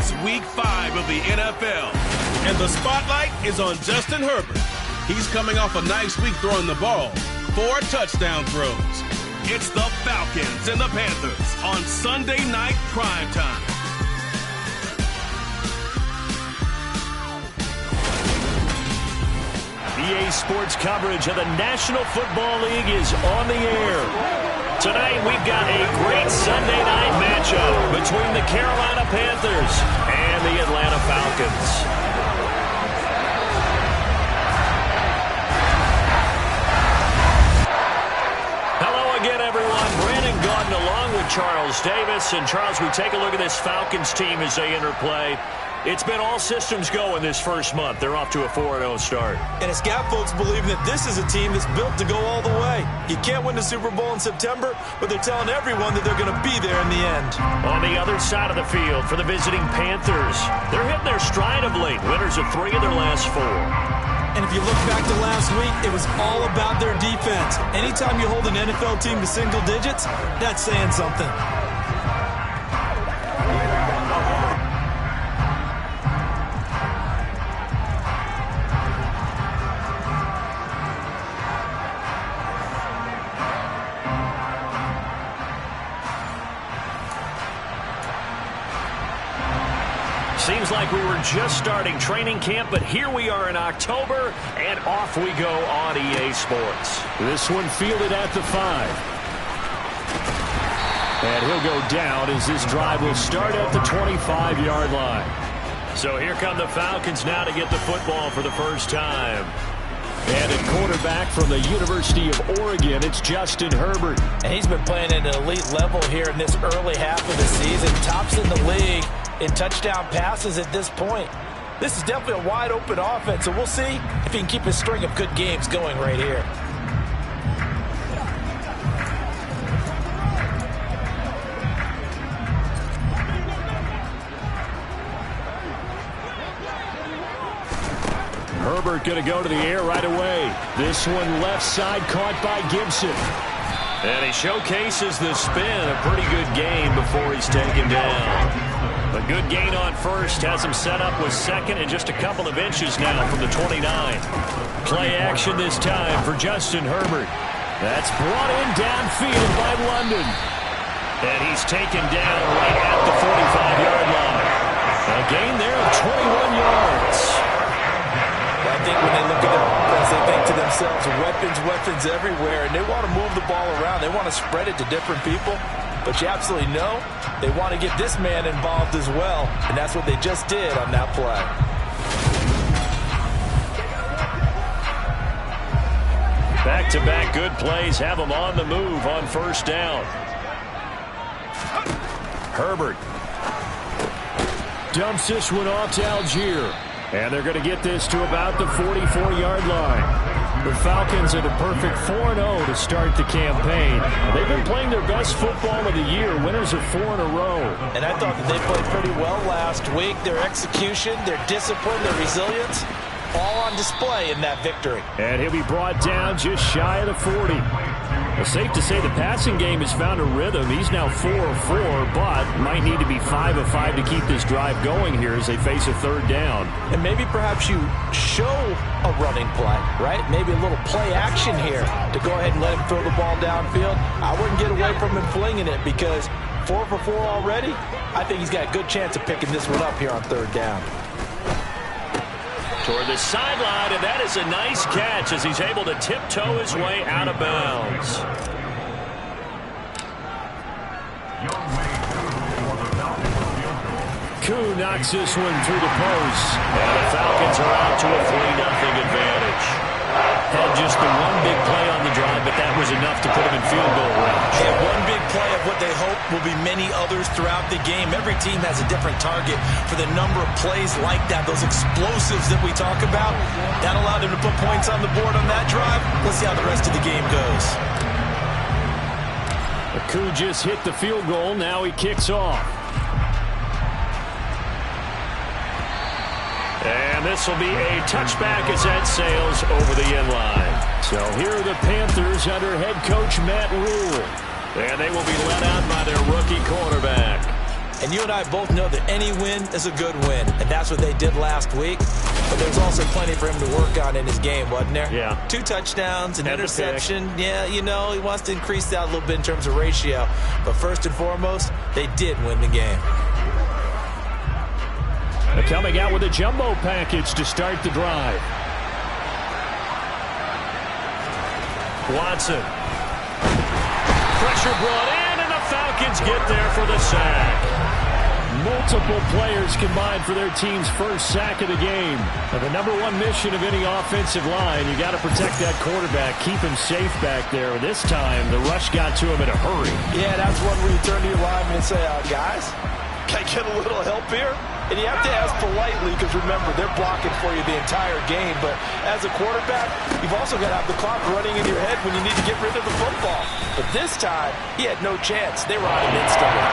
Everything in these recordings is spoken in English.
It's Week 5 of the NFL, and the spotlight is on Justin Herbert. He's coming off a nice week throwing the ball, 4 touchdown throws. It's the Falcons and the Panthers on Sunday Night Primetime. EA Sports coverage of the National Football League is on the air. Tonight we've got a great Sunday night matchup between the Carolina Panthers and the Atlanta Falcons. Hello again, everyone. Brandon Gaudin along with Charles Davis. And Charles, we take a look at this Falcons team as they enter play. It's been all systems go in this first month. They're off to a 4-0 start. And it's got folks believing that this is a team that's built to go all the way. You can't win the Super Bowl in September, but they're telling everyone that they're going to be there in the end. On the other side of the field for the visiting Panthers, they're hitting their stride of late. Winners of 3 of their last 4. And if you look back to last week, it was all about their defense. Anytime you hold an NFL team to single digits, that's saying something. Seems like we were just starting training camp, but here we are in October, and off we go on EA Sports. This one fielded at the 5. And he'll go down as this drive will start at the 25-yard line. So here come the Falcons now to get the football for the first time. And at quarterback from the University of Oregon, it's Justin Herbert. And he's been playing at an elite level here in this early half of the season. Tops in the league in touchdown passes at this point. This is definitely a wide-open offense, so we'll see if he can keep his string of good games going right here. Herbert going to go to the air right away. This one left side caught by Gibson. And he showcases the spin. A pretty good game before he's taken down. A good gain on first has him set up with second and just a couple of inches now from the 29. Play action this time for Justin Herbert. That's brought in downfield by London. And he's taken down right at the 45-yard line. A gain there of 21 yards. I think when they look at the offense, they think to themselves, weapons everywhere, and they want to move the ball around. They want to spread it to different people. But you absolutely know they want to get this man involved as well, and that's what they just did on that play. Back-to-back good plays have them on the move on first down. Herbert dumps this one off to Algier. And they're going to get this to about the 44-yard line. The Falcons are the perfect 4-0 to start the campaign. They've been playing their best football of the year, winners of 4 in a row. And I thought that they played pretty well last week. Their execution, their discipline, their resilience, all on display in that victory. And he'll be brought down just shy of the 40. Well, safe to say the passing game has found a rhythm. He's now 4 of 4, but might need to be 5 of 5 to keep this drive going here as they face a third down. And maybe perhaps you show a running play, right? Maybe a little play action here to go ahead and let him throw the ball downfield. I wouldn't get away from him flinging it because 4 for 4 already. I think he's got a good chance of picking this one up here on third down. Toward the sideline, and that is a nice catch as he's able to tiptoe his way out of bounds. Koo knocks this one through the post. And the Falcons are out to a 3-0 advantage. Had just the one big play on the drive, but that was enough to put him in field goal range. And one big play of what they hope will be many others throughout the game. Every team has a different target for the number of plays like that, those explosives that we talk about. That allowed them to put points on the board on that drive. Let's see how the rest of the game goes. Koo just hit the field goal. Now he kicks off. And this will be a touchback as that sails over the end line. So here are the Panthers under head coach Matt Rule. And they will be led out by their rookie quarterback. And you and I both know that any win is a good win, and that's what they did last week. But there's also plenty for him to work on in his game, wasn't there? Yeah. 2 touchdowns, an interception. Yeah, you know, he wants to increase that a little bit in terms of ratio. But first and foremost, they did win the game. They're coming out with a jumbo package to start the drive. Watson. Pressure brought in, and the Falcons get there for the sack. Multiple players combined for their team's first sack of the game. Now, the #1 mission of any offensive line, you got to protect that quarterback, keep him safe back there. This time, the rush got to him in a hurry. Yeah, that's one where you turn to your lineman and say, guys, can I get a little help here? And you have to ask politely because, remember, they're blocking for you the entire game. But as a quarterback, you've also got to have the clock running in your head when you need to get rid of the football. But this time, he had no chance. They were on him instantly.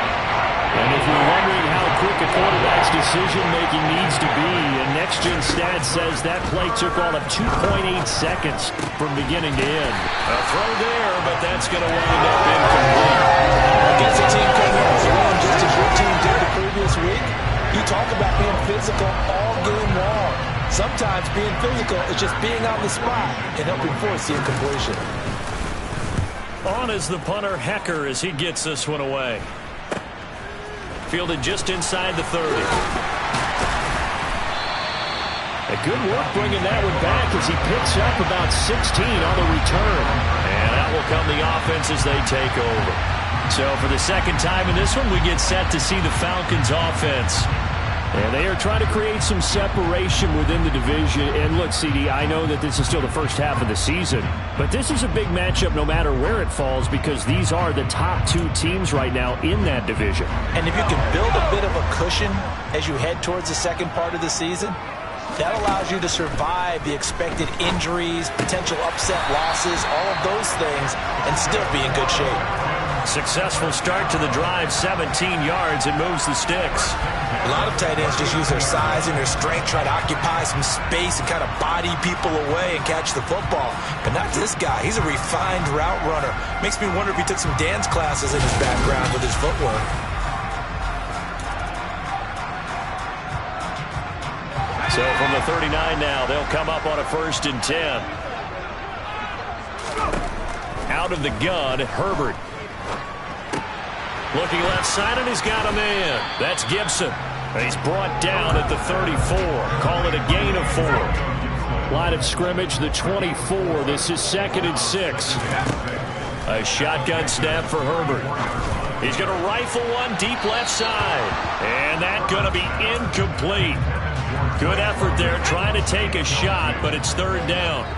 And if you're wondering how quick a quarterback's decision-making needs to be, and Next Gen Stats says that play took all of 2.8 seconds from beginning to end. A throw there, but that's going to wind up incomplete. Against a team coming off the run, just as your team did the previous week, you talk about being physical all game long. Sometimes being physical is just being on the spot and helping force the incompletion. On is the punter, Hecker, as he gets this one away. Fielded just inside the 30. A good work bringing that one back as he picks up about 16 on the return. And out will come the offense as they take over. So for the second time in this one, we get set to see the Falcons offense. And they are trying to create some separation within the division. And look, CD, I know that this is still the first half of the season, but this is a big matchup no matter where it falls because these are the top 2 teams right now in that division. And if you can build a bit of a cushion as you head towards the second part of the season, that allows you to survive the expected injuries, potential upset losses, all of those things, and still be in good shape. Successful start to the drive, 17 yards, and moves the sticks. A lot of tight ends just use their size and their strength, try to occupy some space and kind of body people away and catch the football. But not this guy. He's a refined route runner. Makes me wonder if he took some dance classes in his background with his footwork. So from the 39 now, they'll come up on a 1st and 10. Out of the gun, Herbert. Looking left side, and he's got a man. That's Gibson. And he's brought down at the 34. Call it a gain of 4. Line of scrimmage, the 24. This is 2nd and 6. A shotgun snap for Herbert. He's going to rifle one deep left side. And that's going to be incomplete. Good effort there trying to take a shot, but it's 3rd down.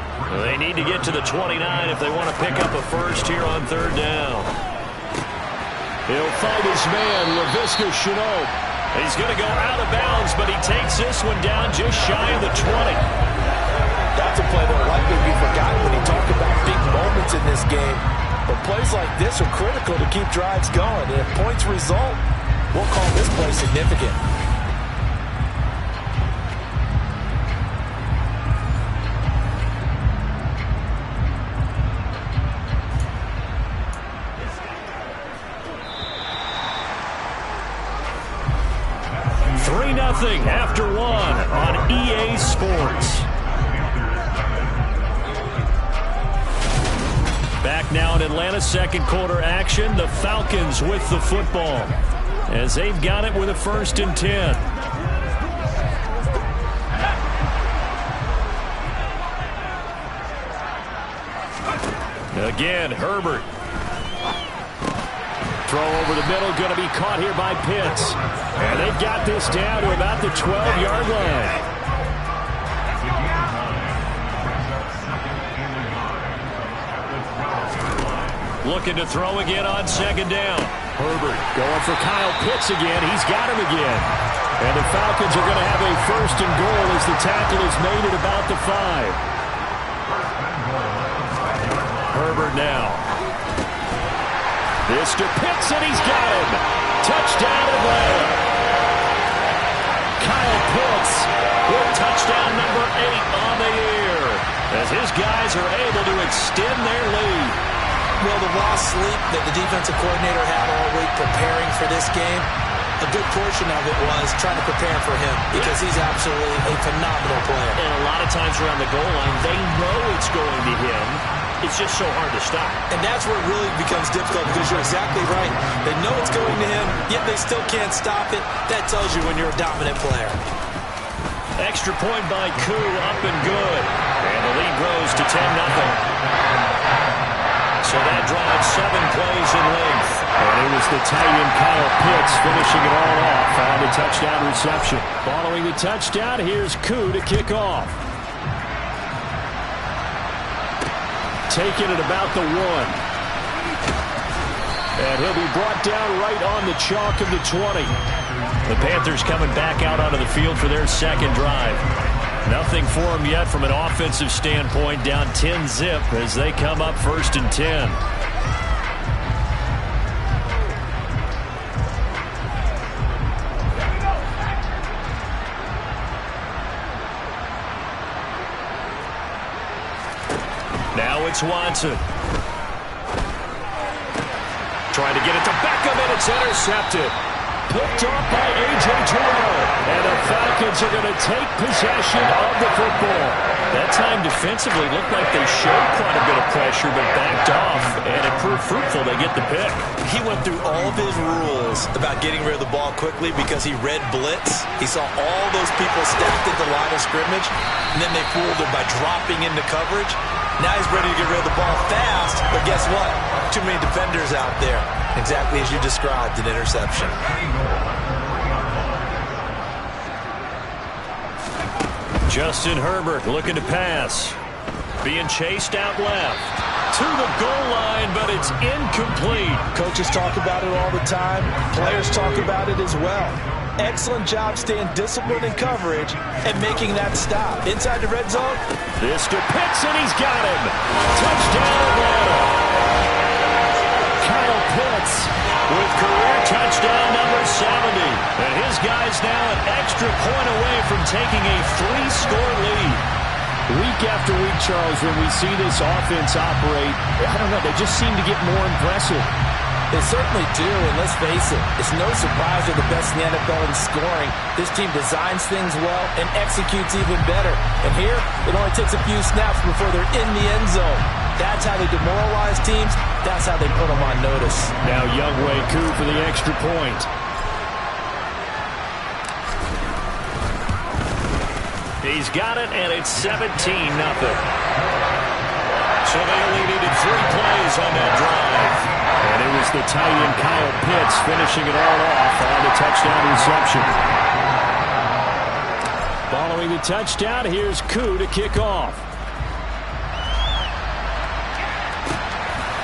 They need to get to the 29 if they want to pick up a first here on 3rd down. He'll fight his man, Laviska Shenault. He's going to go out of bounds, but he takes this one down just shy of the 20. That's a play that will likely be forgotten when you talk about big moments in this game. But plays like this are critical to keep drives going. And if points result, we'll call this play significant. After 1 on EA Sports. Back now in Atlanta, 2nd quarter action. The Falcons with the football as they've got it with a 1st and 10. Again, Herbert. Throw over the middle, going to be caught here by Pitts. And they've got this down to about the 12-yard line. Looking to throw again on 2nd down. Herbert going for Kyle Pitts again. He's got him again. And the Falcons are going to have a 1st and goal as the tackle is made at about the 5. Herbert now. This to Pitts, and he's got him. Touchdown Atlanta. Kyle Pitts with touchdown number 8 on the year as his guys are able to extend their lead. Well, the lost sleep that the defensive coordinator had all week preparing for this game, a good portion of it was trying to prepare for him because he's absolutely a phenomenal player. And a lot of times around the goal line, they know it's going to him. It's just so hard to stop. And that's where it really becomes difficult because you're exactly right. They know it's going to him, yet they still can't stop it. That tells you when you're a dominant player. Extra point by Koo, up and good. And the lead grows to 10-0. So that drives 7 plays in length. And it was the tight end Kyle Pitts finishing it all off on the touchdown reception. Following the touchdown, here's Koo to kick off. Taking it about the 1. And he'll be brought down right on the chalk of the 20. The Panthers coming back out onto the field for their second drive. Nothing for them yet from an offensive standpoint, down 10-0 as they come up 1st and 10. Now it's Watson. Trying to get it to Beckham, and it's intercepted. Picked off by A.J. Terrell. And the Falcons are going to take possession of the football. That time defensively looked like they showed quite a bit of pressure but backed off, and it proved fruitful. They get the pick. He went through all of his rules about getting rid of the ball quickly because he read blitz. He saw all those people stacked at the line of scrimmage, and then they fooled him by dropping into coverage. Now he's ready to get rid of the ball fast, but guess what? Too many defenders out there. Exactly as you described, an interception. Justin Herbert looking to pass. Being chased out left. To the goal line, but it's incomplete. Coaches talk about it all the time. Players talk about it as well. Excellent job staying disciplined in coverage and making that stop. Inside the red zone. This to Pitts, and he's got him. Touchdown, Atlanta. Kyle Pitts with career touchdown number 70. And his guy's now an extra point away from taking a 3-score lead. Week after week, Charles, when we see this offense operate, I don't know, they just seem to get more impressive. They certainly do, and let's face it, it's no surprise they're the best in the NFL in scoring. This team designs things well and executes even better. And here, it only takes a few snaps before they're in the end zone. That's how they demoralize teams. That's how they put them on notice. Now Younghoe Koo for the extra point. He's got it, and it's 17-0. So they only needed 3 plays on that drive. And it was the tight end Kyle Pitts finishing it all off on the touchdown reception. Following the touchdown, here's Koo to kick off.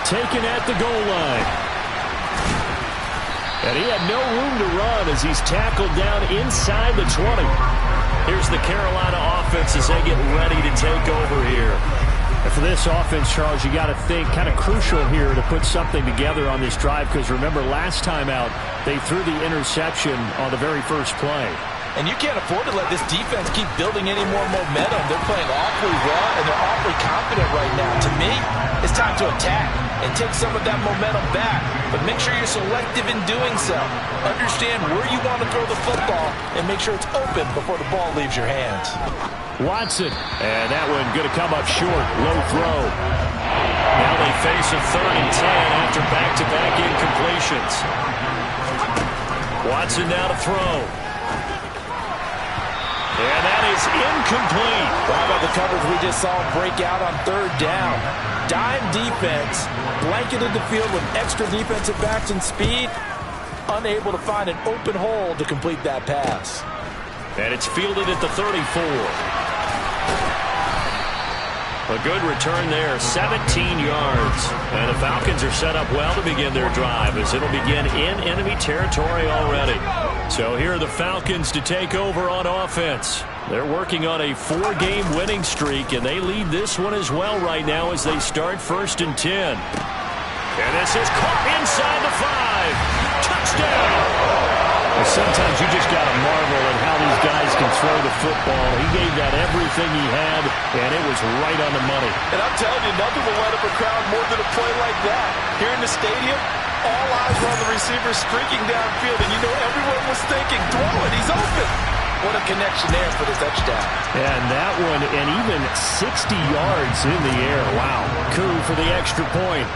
Taken at the goal line. And he had no room to run as he's tackled down inside the 20. Here's the Carolina offense as they get ready to take over here. And for this offense, Charles, you got to think kind of crucial here to put something together on this drive because remember last time out they threw the interception on the very first play. And you can't afford to let this defense keep building any more momentum. They're playing awfully well, and they're awfully confident right now. To me, it's time to attack and take some of that momentum back. But make sure you're selective in doing so. Understand where you want to throw the football and make sure it's open before the ball leaves your hands. Watson, and that one going to come up short. Low throw. Now they face a 3rd and 10 after back-to-back incompletions. Watson now to throw. And that is incomplete. How about the coverage we just saw break out on 3rd down? Dime defense, blanketed the field with extra defensive backs and speed, unable to find an open hole to complete that pass. And it's fielded at the 34. A good return there, 17 yards. And the Falcons are set up well to begin their drive as it'll begin in enemy territory already. So here are the Falcons to take over on offense. They're working on a 4-game winning streak, and they lead this one as well right now as they start 1st and 10. And this is caught inside the 5. Touchdown! Sometimes you just got to marvel at how these guys can throw the football. He gave that everything he had, and it was right on the money. And I'm telling you, nothing will light up a crowd more than a play like that. Here in the stadium, all eyes were on the receiver streaking downfield, and you know everyone was thinking, throw it, he's open. What a connection there for the touchdown. And that one, and even 60 yards in the air. Wow. Coup for the extra point.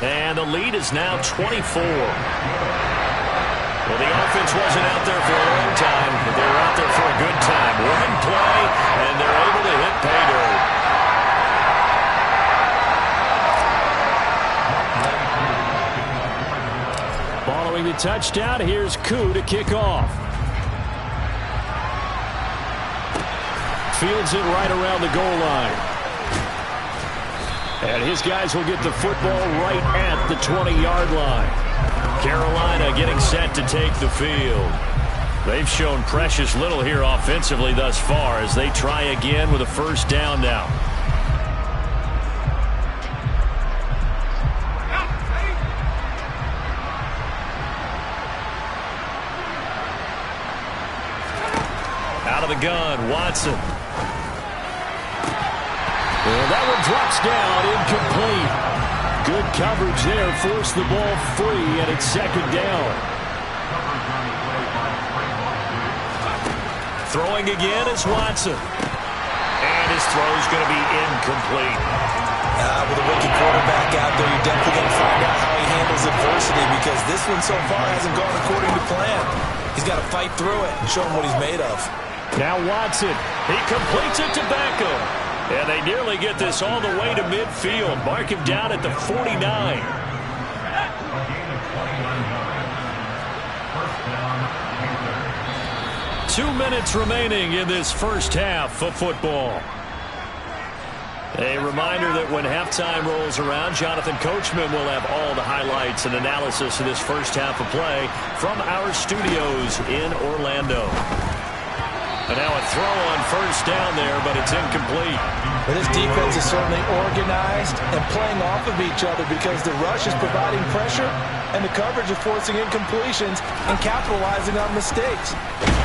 And the lead is now 24. Well, the offense wasn't out there for a long time, but they were out there for a good time. One play, and they're able to hit pay dirt. Following the touchdown, here's Koo to kick off. Fields it right around the goal line. And his guys will get the football right at the 20-yard line. Carolina getting set to take the field. They've shown precious little here offensively thus far as they try again with a first down now. Out of the gun, Watson. Well, that one drops down, incomplete. Good coverage there, forced the ball free, and it's second down. Throwing again is Watson. And his throw's going to be incomplete. With a rookie quarterback out there, you're definitely going to find out how he handles adversity, because this one so far hasn't gone according to plan. He's got to fight through it and show him what he's made of. Now Watson. He completes it to Beckham. And they nearly get this all the way to midfield. Mark him down at the 49. 2 minutes remaining in this first half of football. A reminder that when halftime rolls around, Jonathan Coachman will have all the highlights and analysis of this first half of play from our studios in Orlando. And now a throw on first down there, but it's incomplete. But this defense is certainly organized and playing off of each other, because the rush is providing pressure and the coverage is forcing incompletions and capitalizing on mistakes.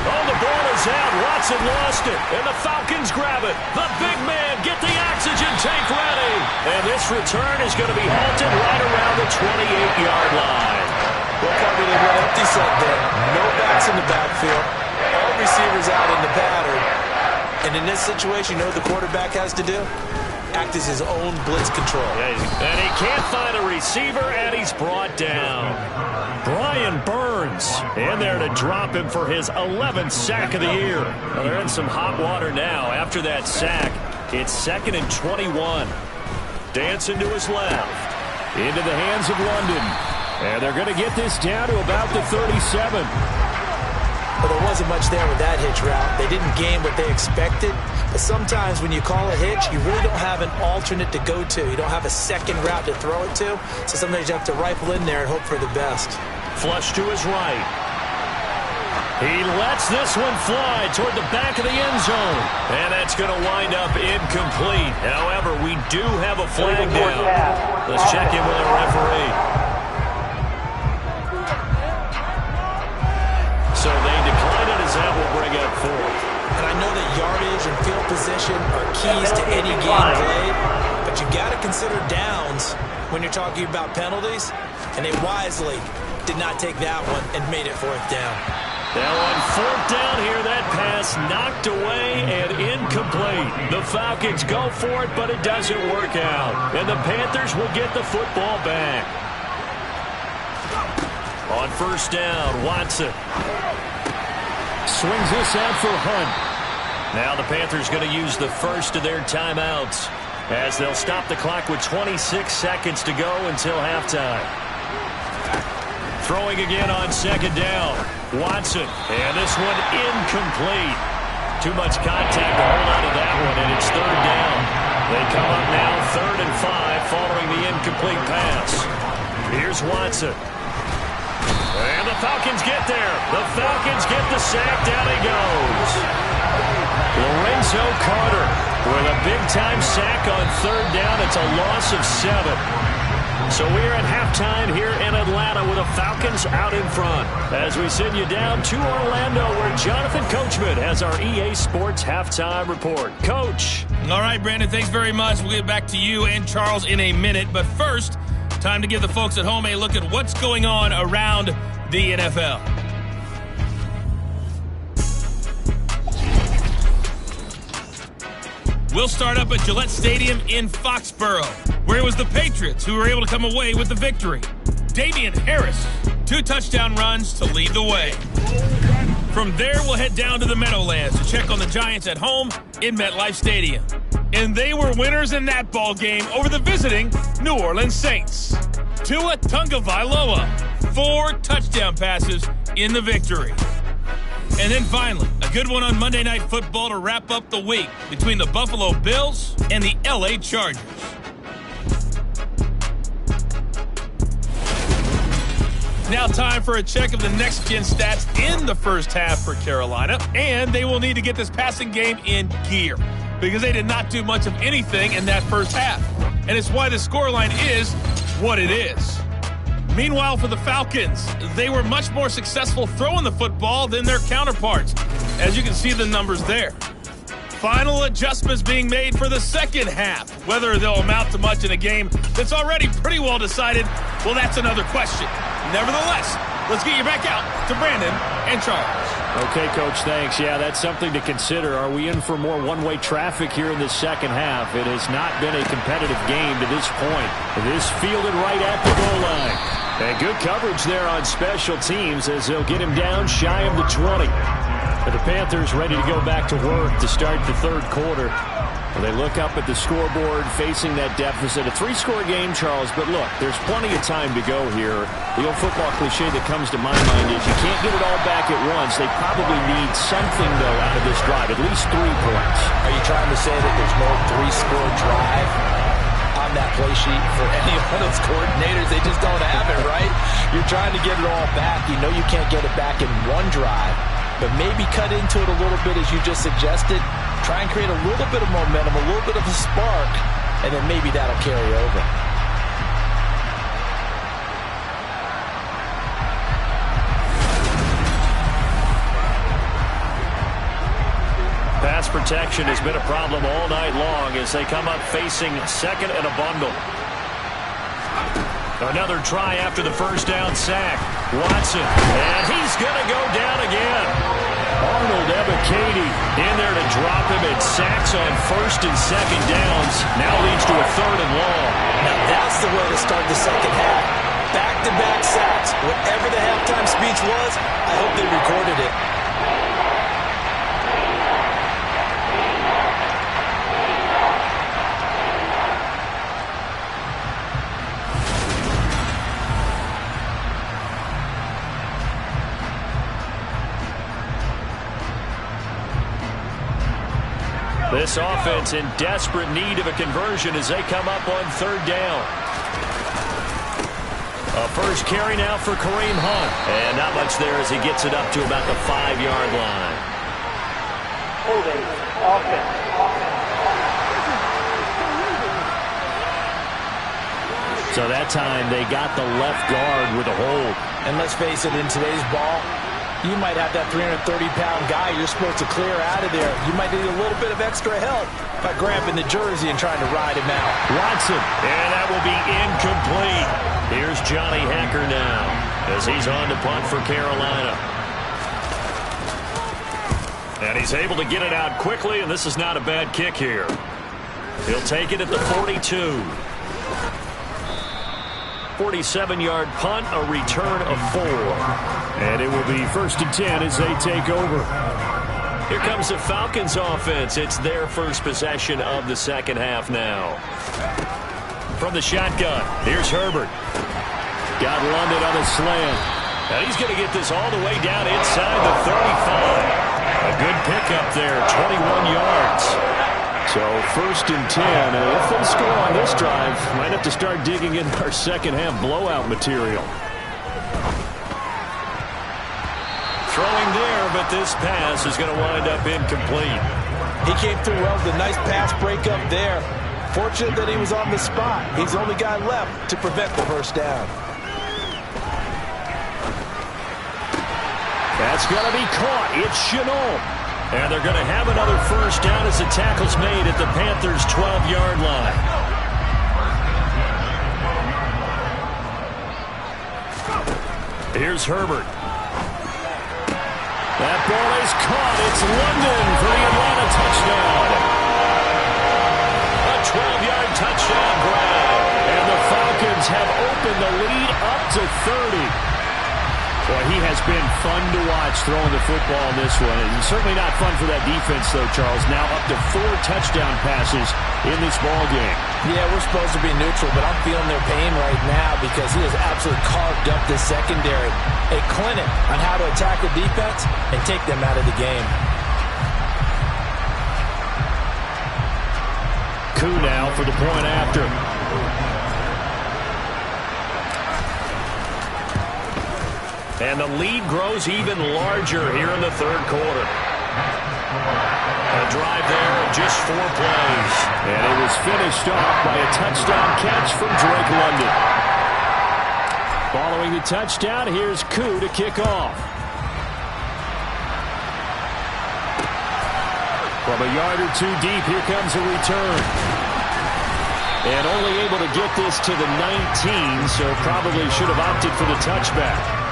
Oh, the ball is out. Watson lost it, and the Falcons grab it. The big man, get the oxygen tank ready. And this return is going to be halted right around the 28-yard line. Well, Carter, they went empty set there. No backs in the backfield. All receivers out in the pattern. And in this situation, you know what the quarterback has to do? Act as his own blitz control. And he can't find a receiver, and he's brought down. Brian Burns in there to drop him for his 11th sack of the year. Well, they're in some hot water now. After that sack, it's 2nd and 21. Dancing to his left. Into the hands of London. And they're going to get this down to about the 37. Well, there wasn't much there with that hitch route. They didn't gain what they expected. But sometimes when you call a hitch, you really don't have an alternate to go to. You don't have a second route to throw it to. So sometimes you have to rifle in there and hope for the best. Flush to his right. He lets this one fly toward the back of the end zone. And that's going to wind up incomplete. However, we do have a flag down. Let's check in with our referee. So they decline it, as that will bring up 4th. And I know that yardage and field position are keys to any game played, but you got to consider downs when you're talking about penalties, and they wisely did not take that one and made it 4th down. Now on 4th down here, that pass knocked away and incomplete. The Falcons go for it, but it doesn't work out. And the Panthers will get the football back. On 1st down, Watson. Swings this out for Hunt. Now the Panthers going to use the first of their timeouts as they'll stop the clock with 26 seconds to go until halftime. Throwing again on 2nd down. Watson. And this one incomplete. Too much contact to hold on to that one, and it's 3rd down. They come up now 3rd and 5 following the incomplete pass. Here's Watson. And the Falcons get there. The Falcons get the sack. Down he goes. Lorenzo Carter with a big-time sack on 3rd down. It's a loss of 7. So we're at halftime here in Atlanta with the Falcons out in front. As we send you down to Orlando where Jonathan Coachman has our EA Sports halftime report. Coach. All right, Brandon, thanks very much. We'll get back to you and Charles in a minute. But first, time to give the folks at home a look at what's going on around the NFL. We'll start up at Gillette Stadium in Foxborough, where it was the Patriots who were able to come away with the victory. Damian Harris, 2 touchdown runs to lead the way. From there, we'll head down to the Meadowlands to check on the Giants at home in MetLife Stadium. And they were winners in that ball game over the visiting New Orleans Saints. Tua Tagovailoa, 4 touchdown passes in the victory. And then finally, a good one on Monday Night Football to wrap up the week between the Buffalo Bills and the LA Chargers. Now time for a check of the next-gen stats in the first half for Carolina, and they will need to get this passing game in gear because they did not do much of anything in that first half, and it's why the scoreline is what it is. Meanwhile, for the Falcons, they were much more successful throwing the football than their counterparts, as you can see the numbers there. Final adjustments being made for the second half. Whether they'll amount to much in a game that's already pretty well decided, well, that's another question. Nevertheless, let's get you back out to Brandon and Charles. Okay, Coach, thanks. Yeah, that's something to consider. Are we in for more one-way traffic here in the second half? It has not been a competitive game to this point. It is fielded right at the goal line. And good coverage there on special teams as they'll get him down shy of the 20. And the Panthers ready to go back to work to start the third quarter. And they look up at the scoreboard facing that deficit. A 3-score game, Charles, but look, there's plenty of time to go here. The old football cliche that comes to my mind is you can't get it all back at once. They probably need something, though, out of this drive, at least 3 points. Are you trying to say that there's no 3-score drive on that play sheet for any of those coordinators? They just don't have it, right? You're trying to get it all back. You know you can't get it back in one drive, but maybe cut into it a little bit as you just suggested. Try and create a little bit of momentum, a little bit of a spark, and then maybe that'll carry over. Pass protection has been a problem all night long as they come up facing second and a bundle. Another try after the first down sack. Watson, and he's going to go down again. Arnold Ebiketie in there to drop him at sacks on first and second downs. Now leads to a third and long. Now that's the way to start the second half. Back-to-back sacks. Whatever the halftime speech was, I hope they recorded it. This offense in desperate need of a conversion as they come up on third down. A first carry now for Kareem Hunt. And not much there as he gets it up to about the 5-yard line. Holding offense. So that time they got the left guard with a hold. And let's face it, in today's ball, you might have that 330-pound guy you're supposed to clear out of there. You might need a little bit of extra help by grabbing the jersey and trying to ride him out. Watson, and that will be incomplete. Here's Johnny Hacker now as he's on to punt for Carolina. And he's able to get it out quickly, and this is not a bad kick here. He'll take it at the 42. 47-yard punt, a return of 4. And it will be 1st and 10 as they take over. Here comes the Falcons offense. It's their first possession of the second half now. From the shotgun, here's Herbert. Got London on a slant. Now he's going to get this all the way down inside the 35. A good pickup there, 21 yards. So 1st and 10, and if they score on this drive, might have to start digging in our second half blowout material. Throwing there, but this pass is going to wind up incomplete. He came through well with a nice pass breakup there. Fortunate that he was on the spot. He's the only guy left to prevent the first down. That's going to be caught. It's Chenault. And they're going to have another first down as the tackle's made at the Panthers' 12-yard line. Here's Herbert. That ball is caught. It's London for the Atlanta touchdown. A 12-yard touchdown grab. And the Falcons have opened the lead up to 30. Boy, he has been fun to watch throwing the football in this one. It's certainly not fun for that defense, though, Charles. Now up to 4 touchdown passes in this ball game. Yeah, we're supposed to be neutral, but I'm feeling their pain right now because he has absolutely carved up this secondary. A clinic on how to attack the defense and take them out of the game. Koo now for the point after. And the lead grows even larger here in the third quarter. A drive there of just 4 plays. And it was finished off by a touchdown catch from Drake London. Following the touchdown, here's Koo to kick off. From a yard or 2 deep, here comes a return. And only able to get this to the 19, so probably should have opted for the touchback.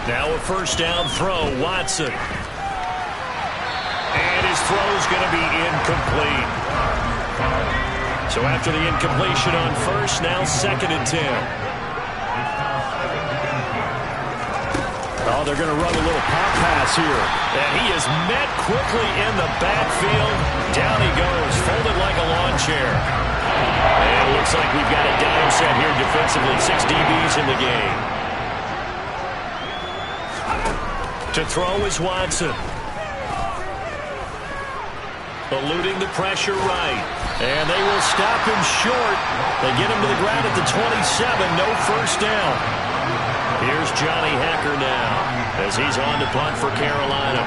Now a first down throw, Watson. And his throw's going to be incomplete. So after the incompletion on first, now 2nd and 10. Oh, they're going to run a little pop pass here. And he is met quickly in the backfield. Down he goes, folded like a lawn chair. And it looks like we've got a dime set here defensively. 6 DBs in the game. To throw is Watson. Eluding the pressure right. And they will stop him short. They get him to the ground at the 27. No first down. Here's Johnny Hacker now as he's on to punt for Carolina.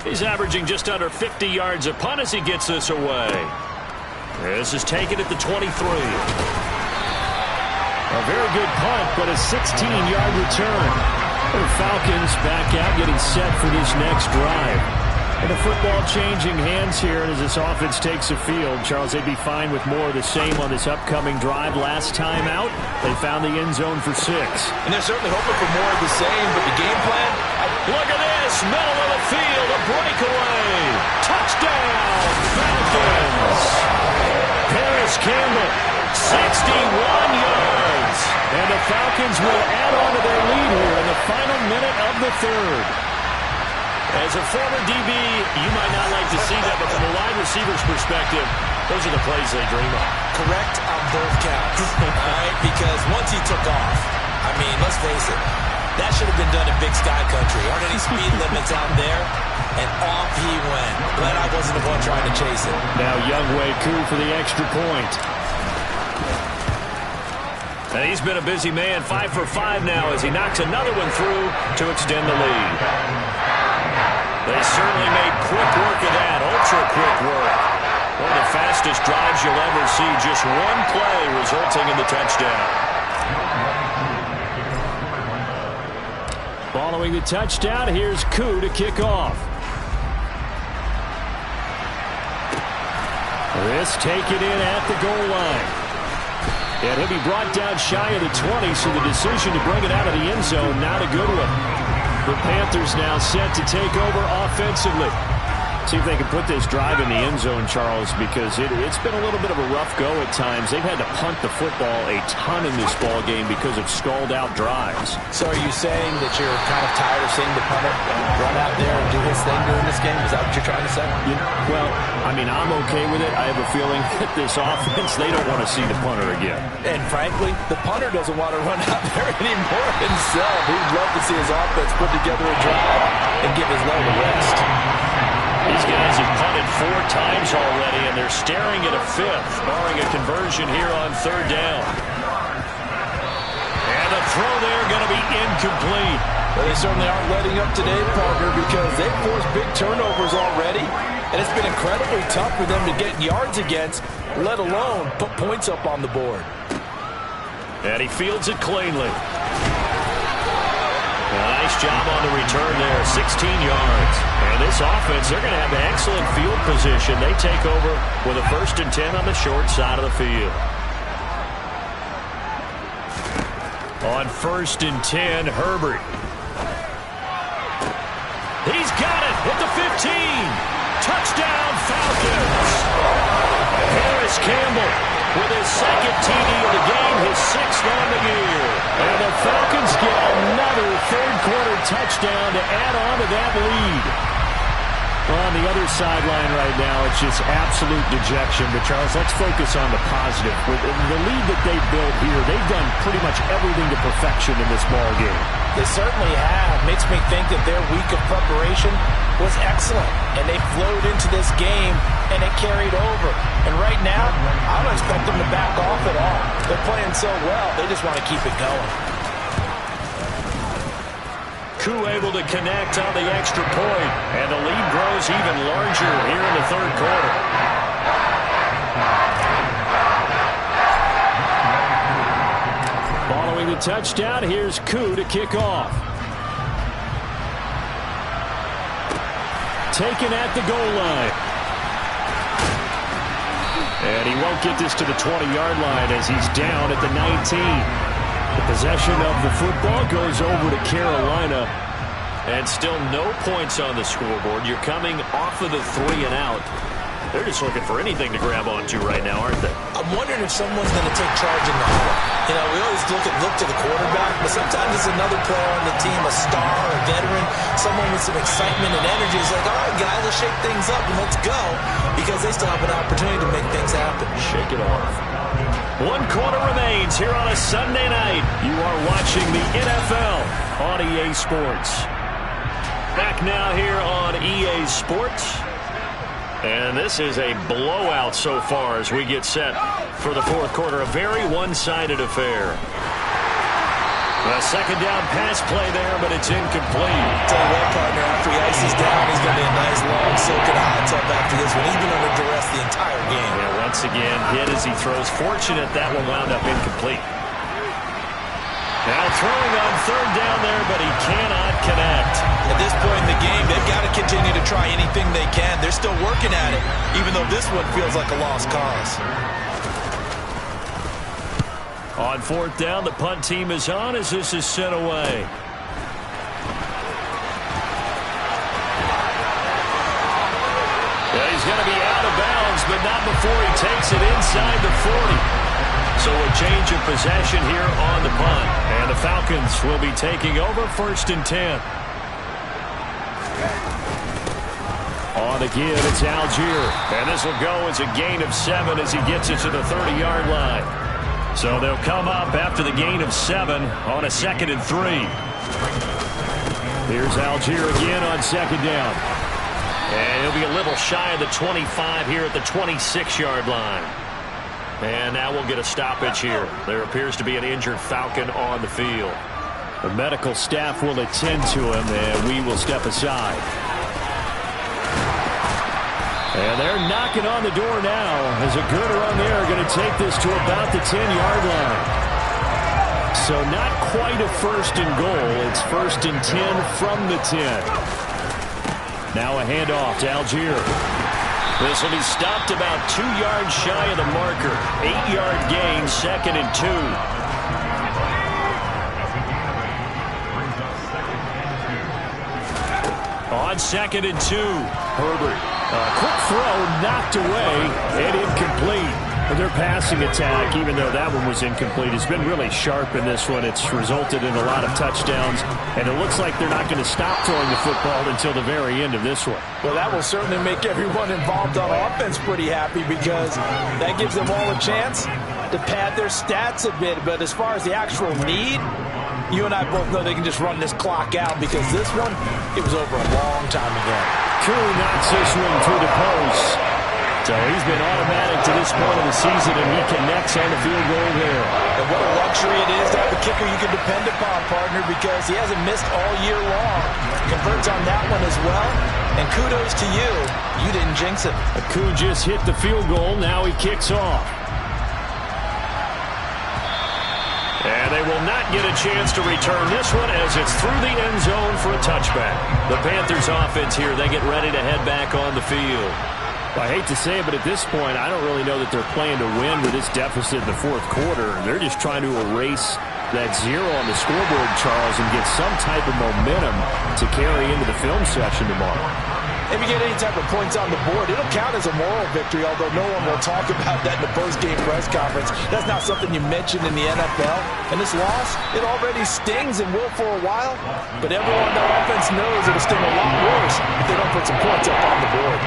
He's averaging just under 50 yards a punt as he gets this away. This is taken at the 23. A very good punt, but a 16-yard return. The Falcons back out getting set for this next drive. And the football changing hands here as this offense takes the field. Charles, they'd be fine with more of the same on this upcoming drive. Last time out, they found the end zone for 6. And they're certainly hoping for more of the same, but the game plan... Look at this, middle of the field, a breakaway. Touchdown, Falcons. Paris Campbell, 61 yards. And the Falcons will add on to their lead here in the final minute of the third. As a former DB, you might not like to see that, but from a wide receiver's perspective, those are the plays they dream of. Correct on both counts, all right? Because once he took off, I mean, let's face it, that should have been done in Big Sky Country. Aren't any speed limits out there? And off he went. Glad I wasn't the one trying to chase it. Now Younghoe Koo for the extra point. And he's been a busy man, 5 for 5 now as he knocks another one through to extend the lead. They certainly made quick work of that, ultra-quick work. One of the fastest drives you'll ever see, just one play resulting in the touchdown. Following the touchdown, here's Koo to kick off. This taken in at the goal line. And he'll be brought down shy of the 20, so the decision to bring it out of the end zone, not a good one. The Panthers now set to take over offensively. See if they can put this drive in the end zone, Charles, because it's been a little bit of a rough go at times. They've had to punt the football a ton in this ball game because of stalled-out drives. So are you saying that you're kind of tired of seeing the punter run out there and do his thing during this game? Is that what you're trying to say? Well, I mean, I'm okay with it. I have a feeling that this offense, they don't want to see the punter again. And frankly, the punter doesn't want to run out there anymore himself. He'd love to see his offense put together a drive and give his leg a rest. These guys have punted 4 times already, and they're staring at a 5th, barring a conversion here on 3rd down. And the throw there going to to be incomplete. Well, they certainly aren't letting up today, partner, because they've forced big turnovers already, and it's been incredibly tough for them to get yards against, let alone put points up on the board. And he fields it cleanly. Nice job on the return there, 16 yards. And this offense, they're going to have an excellent field position. They take over with a 1st and 10 on the short side of the field. On 1st and 10, Herbert. He's got it at the 15. Touchdown, Falcons. Harris Campbell with his 2nd TD of the game, his 6th on the year. And the Falcons get another 3rd-quarter touchdown to add on to that lead. Well, on the other sideline right now, it's just absolute dejection. But, Charles, let's focus on the positive. With the lead that they've built here, they've done pretty much everything to perfection in this ball game. They certainly have. Makes me think that their week of preparation was excellent. And they flowed into this game, and it carried over. And right now, I don't expect them to back off at all. They're playing so well, they just want to keep it going. Koo able to connect on the extra point, and the lead grows even larger here in the 3rd quarter. Following the touchdown, here's Koo to kick off. Taken at the goal line. And he won't get this to the 20-yard line as he's down at the 19. The possession of the football goes over to Carolina. And still no points on the scoreboard. You're coming off of the 3 and out. They're just looking for anything to grab onto right now, aren't they? I'm wondering if someone's going to take charge in the huddle. You know, we always look to the quarterback, but sometimes it's another player on the team, a star, a veteran, someone with some excitement and energy. It's like, all right, guys, let's shake things up and let's go, because they still have an opportunity to make things happen. Shake it off. 1 quarter remains here on a Sunday night. You are watching the NFL on EA Sports. Back now here on EA Sports. And this is a blowout so far as we get set for the 4th quarter. A very one-sided affair. A 2nd down pass play there, but it's incomplete. Tell you what, partner, after he ices down, he's going to be a nice, long, soaking hot tub after this one. He's been under duress the entire game. Yeah, once again, hit as he throws. Fortunate that one wound up incomplete. Now throwing on 3rd down there, but he cannot connect. At this point in the game, they've got to continue to try anything they can. They're still working at it, even though this one feels like a lost cause. On 4th down, the punt team is on as this is sent away. Yeah, he's going to be out of bounds, but not before he takes it inside the 40. So a change of possession here on the punt. And the Falcons will be taking over 1st and 10. On the give, it's Algier. And this will go as a gain of 7 as he gets it to the 30-yard line. So they'll come up after the gain of 7 on a 2nd and 3. Here's Algier again on 2nd down. And he'll be a little shy of the 25 here at the 26-yard line. And now we'll get a stoppage here. There appears to be an injured Falcon on the field. The medical staff will attend to him, and we will step aside. And they're knocking on the door now as a girder on there going to take this to about the 10-yard line. So not quite a 1st and goal. It's 1st and 10 from the 10. Now a handoff to Algier. This will be stopped about 2 yards shy of the marker. 8-yard gain, 2nd and 2. On 2nd and 2, Herbert. Quick throw knocked away and incomplete. Their passing attack, even though that one was incomplete, has been really sharp in this one. It's resulted in a lot of touchdowns, and it looks like they're not going to stop throwing the football until the very end of this one. Well, that will certainly make everyone involved on offense pretty happy because that gives them all a chance to pad their stats a bit. But as far as the actual need, you and I both know they can just run this clock out because this one, it was over a long time ago. Koo knocks this one through the post. So he's been automatic to this point of the season, and he connects on the field goal there. And what a luxury it is to have a a kicker you can depend upon, partner, because he hasn't missed all year long. Converts on that one as well. And kudos to you. You didn't jinx him. Aku just hit the field goal. Now he kicks off. And they will not get a chance to return this one as it's through the end zone for a touchback. The Panthers offense here, they get ready to head back on the field. I hate to say it, but at this point, I don't really know that they're playing to win with this deficit in the fourth quarter. They're just trying to erase that zero on the scoreboard, Charles, and get some type of momentum to carry into the film session tomorrow. If you get any type of points on the board, it'll count as a moral victory, although no one will talk about that in the post-game press conference. That's not something you mention in the NFL. And this loss, it already stings and will for a while. But everyone on their offense knows it'll sting a lot worse if they don't put some points up on the board.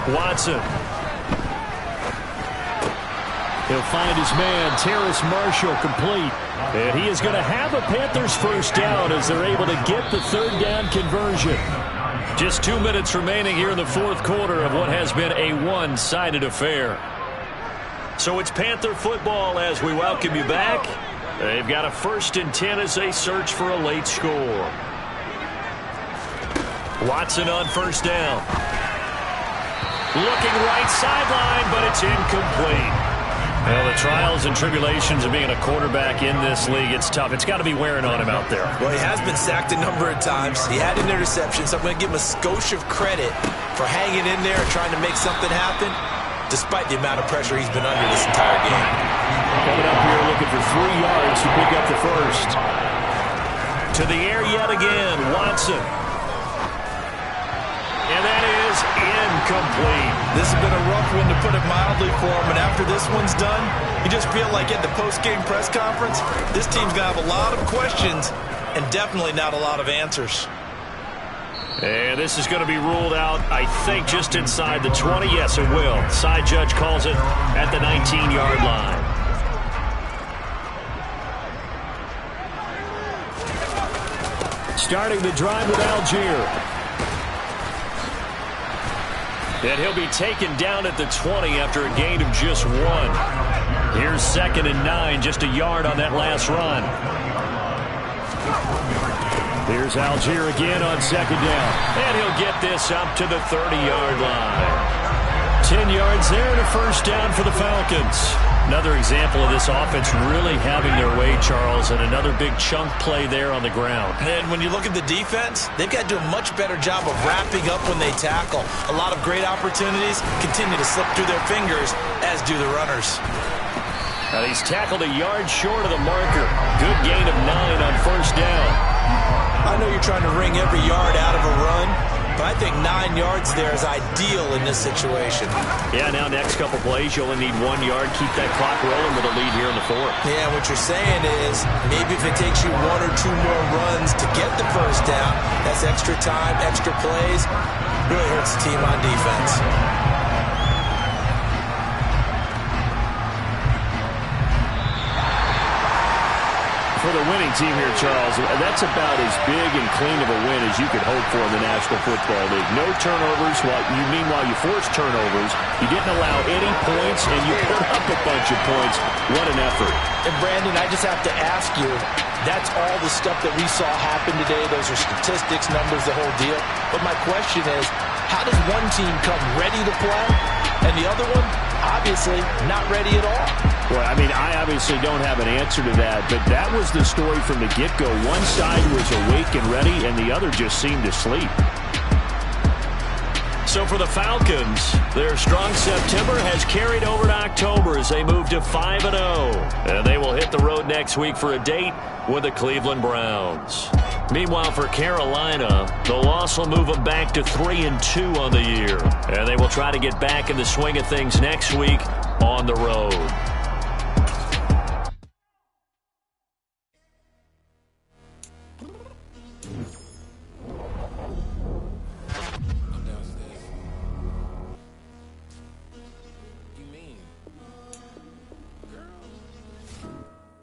Watson. He'll find his man, Terrace Marshall, complete. And he is going to have a Panthers first down as they're able to get the third down conversion. Just 2 minutes remaining here in the fourth quarter of what has been a one-sided affair. So it's Panther football as we welcome you back. They've got a 1st and 10 as they search for a late score. Watson on first down. Looking right sideline, but it's incomplete. Well, the trials and tribulations of being a quarterback in this league, it's tough. It's got to be wearing on him out there. Well, he has been sacked a number of times. He had an interception, so I'm going to give him a skosh of credit for hanging in there and trying to make something happen, despite the amount of pressure he's been under this entire game. Coming up here looking for 3 yards to pick up the first. To the air yet again, Watson. And that is incomplete. This has been a rough one, to put it mildly, for him. And after this one's done, you just feel like at the post-game press conference, this team's going to have a lot of questions and definitely not a lot of answers. And this is going to be ruled out, I think, just inside the 20. Yes, it will. Side judge calls it at the 19-yard line. Starting the drive with Algier. And he'll be taken down at the 20 after a gain of just 1. Here's 2nd and 9, just a yard on that last run. Here's Algier again on 2nd down. And he'll get this up to the 30-yard line. 10 yards there and a first down for the Falcons. Another example of this offense really having their way, Charles, and another big chunk play there on the ground. And when you look at the defense, they've got to do a much better job of wrapping up when they tackle. A lot of great opportunities continue to slip through their fingers, as do the runners. Now he's tackled a yard short of the marker. Good gain of 9 on first down. I know you're trying to wring every yard out of a run, but I think 9 yards there is ideal in this situation. Yeah, now next couple plays, you only need 1 yard. Keep that clock rolling with a lead here in the fourth. Yeah, what you're saying is maybe if it takes you 1 or 2 more runs to get the first down, that's extra time, extra plays, really hurts the team on defense. For the winning team here, Charles, that's about as big and clean of a win as you could hope for in the National Football League. No turnovers. Meanwhile, you force turnovers. You didn't allow any points, and you put up a bunch of points. What an effort. And, Brandon, I just have to ask you, that's all the stuff that we saw happen today. Those are statistics, numbers, the whole deal. But my question is, how does one team come ready to play, and the other one, obviously, not ready at all? Well, I mean, I obviously don't have an answer to that, but that was the story from the get-go. One side was awake and ready, and the other just seemed to sleep. So for the Falcons, their strong September has carried over to October as they move to 5-0. And they will hit the road next week for a date with the Cleveland Browns. Meanwhile, for Carolina, the loss will move them back to 3-2 on the year. And they will try to get back in the swing of things next week on the road.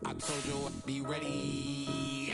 I told you I'd be ready.